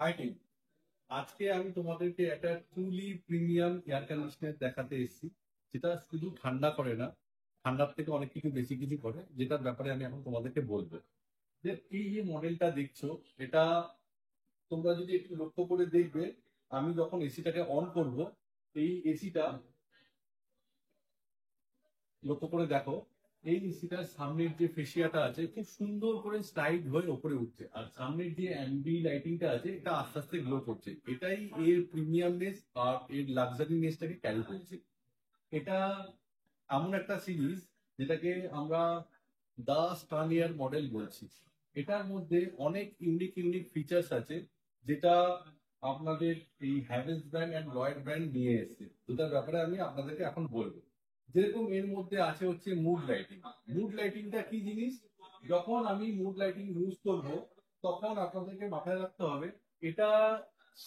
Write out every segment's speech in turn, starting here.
High team, আজকে আমি তোমাদেরকে একটা ট্রুলি প্রিমিয়াম এয়ার কন্ডিশনার দেখাতে এসেছি, যেটা শুধু ঠান্ডা করে না, ঠান্ডার থেকে অনেক কিছু বেশি কিছু করে, যেটার ব্যাপারে আমি এখন তোমাদেরকে বলবো। যে এই যে মডেলটা দেখছো, এটা তোমরা যদি একটু লক্ষ্য করে দেখবে, আমি যখন এসিটাকে অন করব, এই এসিটা লক্ষ্য করে দেখো, এই এসিটার সামনের যে ফেসিয়াটা আছে খুব সুন্দর করে স্লাইড হয়ে ওপরে উঠছে, আর সামনের যে অ্যাম্বি লাইটিংটা আছে এটা আস্তে আস্তে গ্লো করছে। এটাই এর প্রিমিয়ামনেস আর এর লাক্সারিনেসটাকে ক্যারি করছে। এটা এমন একটা সিরিজ যেটাকে আমরা দা স্টানিয়ার মডেল বলছি। এটার মধ্যে অনেক ইউনিক ইউনিক ফিচার্স আছে, যেটা আপনাদের এই Havells brand and Lloyd brand নিয়ে এসেছে, যেটার ব্যাপারে আমি আপনাদেরকে এখন বলবো। যেরকম এর মধ্যে আছে হচ্ছে মুড লাইটিং। মুড লাইটিংটা কি জিনিস? যখন আমি মুড লাইটিং ইউজ করব, তখন আপনাদেরকে মাথায় রাখতে হবে, এটা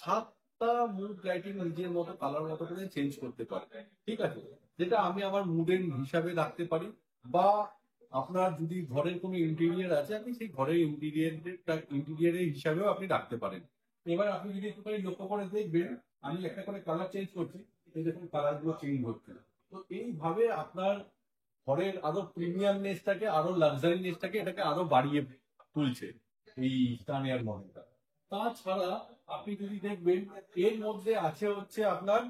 7টা মুড লাইটিং নিজের মতো কালার মতো করে চেঞ্জ করতে পারে। ঠিক আছে? যেটা আমি আমার মুডের হিসাবে রাখতে পারি, বা আপনার যদি ঘরের কোনো ইন্টেরিয়ার আছে, আপনি সেই ঘরের ইন্টেরিয়ারের হিসাবেও আপনি রাখতে পারেন। এবার আপনি যদি একটুখানি লক্ষ্য করে দেখবেন, আমি একটা করে কালার চেঞ্জ করছি, এই দেখুন কালার গুলো চেঞ্জ হচ্ছে। তো এইভাবে আপনার ঘরের আরো প্রিমিয়ামনেসটাকে, আরো লাক্সারিনেসটাকে, এটাকে আরো বাড়িয়ে তুলছে এই স্টানিয়ার মডেলটা। তাছাড়া আপনি যদি দেখবেন, এর মধ্যে আছে হচ্ছে আপনার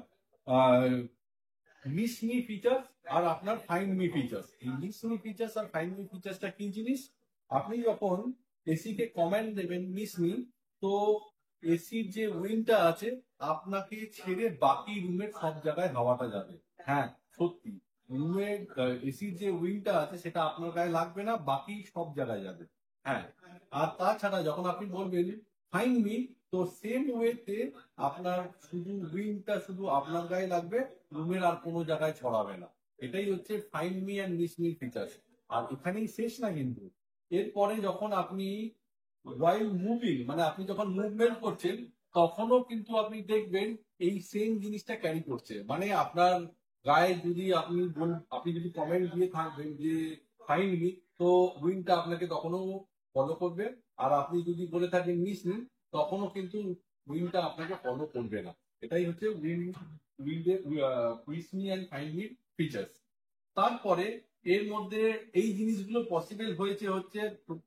মিস মি ফিচার্স আর আপনার ফাইন্ড মি ফিচার্স। এই মিস মি ফিচার্স আর ফাইন্ড মি ফিচার্সটা কি জিনিস? আপনি যখন এসি কে কমান্ড দেবেন মিস মি, তো এসির যে উইন্ডটা আছে আপনাকে ছেড়ে বাকি রুমের সব জায়গায় হাওয়াটা যাবে। হ্যাঁ, সত্যি, রুমের এসির যে উইন্ডটা আছে সেটা আপনার গায়ে লাগবে না, বাকি সব জায়গায় যাবে। হ্যাঁ, আর তাছাড়া যখন আপনি বলবেন ফাইন্ড মি, তো সেম ওয়েতে আপনার শুধু উইন্ডটা শুধু আপনার গায়ে লাগবে, রুমের আর কোনো জায়গায় ছড়াবে না। এটাই হচ্ছে find me and miss me features. আর এখানেই শেষ না কিন্তু, এরপরে যখন আপনি ওয়াইল মুভিং, মানে আপনি যখন মুভমেন্ট করছেন, তখনও কিন্তু আপনি দেখবেন এই সেম জিনিসটা ক্যারি করছে। মানে আপনার গায়ে যদি আপনি যদি কমেন্ট দিয়ে থাকবেন যে ফাইন্ড মি, তো উইন্ডটা আপনাকে তখনও ফলো করবে। আর আপনি যদি বলে থাকেন মিস মি, তখনও কিন্তু উইন্ডটা আপনাকে ফলো করবে না। এটাই হচ্ছে উইন্ডের miss me and find me features. তারপরে এর মধ্যে এই জিনিসগুলো পসিবল হয়েছে হচ্ছে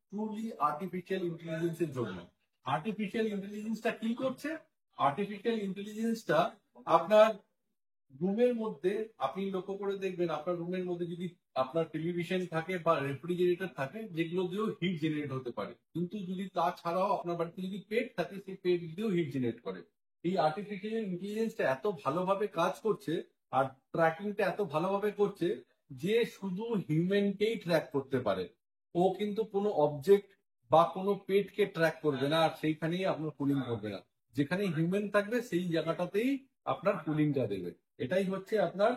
ট্রুলি আর্টিফিশিয়াল ইন্টেলিজেন্সের জন্য। আর্টিফিশিয়াল ইন্টেলিজেন্সটা কি করছে? আর্টিফিশিয়াল ইন্টেলিজেন্সটা আপনার রুমের মধ্যে, আপনি লক্ষ্য করে দেখবেন, আপনার রুমের মধ্যে যদি আপনার টেলিভিশন থাকে বা রেফ্রিজারেটর থাকে, যেগুলো দিয়েও হিট জেনারেট হতে পারে, কিন্তু যদি তাছাড়াও আপনার বাড়িতে যদি পেট থাকে, সেই পেট দিয়েও হিট জেনারেট করে। এই আর্টিফিশিয়াল ইন্টেলিজেন্সটা এত ভালোভাবে কাজ করছে, আর ট্র্যাকিংটা এত ভালোভাবে করছে, যে শুধু হিউম্যানকেই ট্র্যাক করতে পারে। ও কিন্তু কোনো অবজেক্ট বা কোনো পেটকে ট্র্যাক করবে না, আর সেইখানেই আপনার কুলিং করবে না। যেখানে হিউম্যান থাকবে সেই জায়গাটাতেই আপনার কুলিংটা দেবে। এটাই হচ্ছে আপনার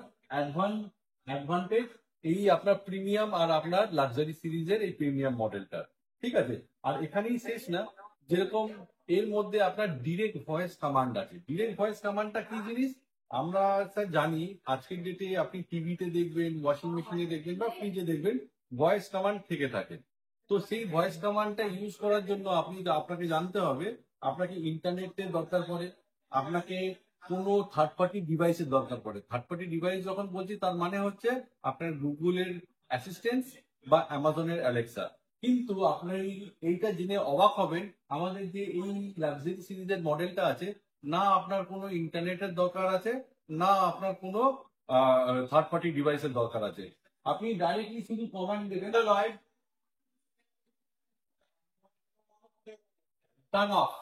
অ্যাডভান্টেজ এই আপনার প্রিমিয়াম আর আপনার লাক্সারি সিরিজের এই প্রিমিয়াম মডেলটা। ঠিক আছে? আর এখানেই শেষ না। যেরকম এর মধ্যে আপনার ডিরেক্ট ভয়েস কমান্ড আছে। ডিরেক্ট ভয়েস কমান্ডটা কি জিনিস? আমরা স্যার জানি, আজকের ডেটে আপনি টিভিতে দেখবেন, ওয়াশিং মেশিনে দেখবেন বা ফ্রিজে দেখবেন, ভয়েস কমান্ড থেকে থাকে। তো সেই ভয়েস কমান্ডটা ইউজ করার জন্য আপনাকে জানতে হবে, আপনাকে ইন্টারনেটের দরকার পড়ে, আপনাকে কোনো থার্ড পার্টি ডিভাইসের দরকার পড়ে। থার্ড পার্টি ডিভাইস যখন বলছি, তার মানে হচ্ছে আপনার গুগলের অ্যাসিস্ট্যান্স বা অ্যামাজনের অ্যালেক্সা। কিন্তু আপনার এইটা জেনে অবাক হবেন, আমাদের যে এই লাক্সারি সিরিজের মডেলটা আছে, না আপনার কোনো ইন্টারনেটের দরকার আছে, না আপনার কোনো থার্ড পার্টি ডিভাইসের দরকার আছে। আপনি ডাইরেক্টলি শুধু কমান্ড দেবেন, লাইট টার্ন অফ।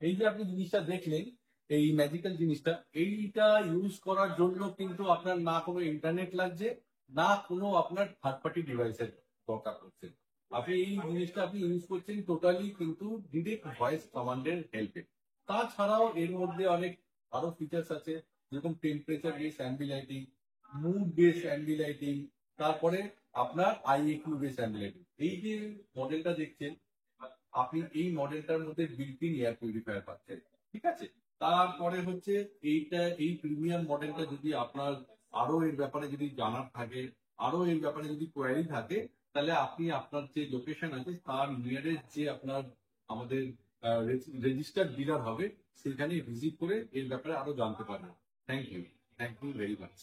এই যে আপনি জিনিসটা দেখলেন, এই ম্যাজিক্যাল জিনিসটা, এইটা ইউজ করার জন্য কিন্তু আপনার না কোনো ইন্টারনেট লাগছে, না কোনো আপনার থার্ড পার্টি ডিভাইসের দরকার পড়ছে। আপনি এই জিনিসটা আপনি ইউজ করছেন টোটালি কিন্তু ডিরেক্ট ভয়েস কমান্ডের হেল্পে। তাছাড়াও এর মধ্যে অনেক আরো ফিচার্স আছে, যেরকম টেম্পারেচার বেস অ্যাম্বিলাইটিং, মুড বেস অ্যাম্বিলাইটিং, তারপরে আপনার আইএকিউ বেস অ্যাম্বিলাইটিং। এই যে মডেলটা দেখছেন, আপনি এই মডেলটার মধ্যে বিল্ট ইন এয়ার পিউরিফায়ার পাচ্ছেন। ঠিক আছে? তারপরে হচ্ছে এই প্রিমিয়াম মডেলটা যদি আপনার আরো এর ব্যাপারে যদি জানার থাকে, আরো এর ব্যাপারে যদি কোয়ারি থাকে, তাহলে আপনি আপনার যে লোকেশন আছে তার নিয়ারেস্ট যে আপনার আমাদের রেজিস্টার্ড ডিলার হবে, সেখানে ভিজিট করে এর ব্যাপারে আরো জানতে পারবেন। Thank you very much.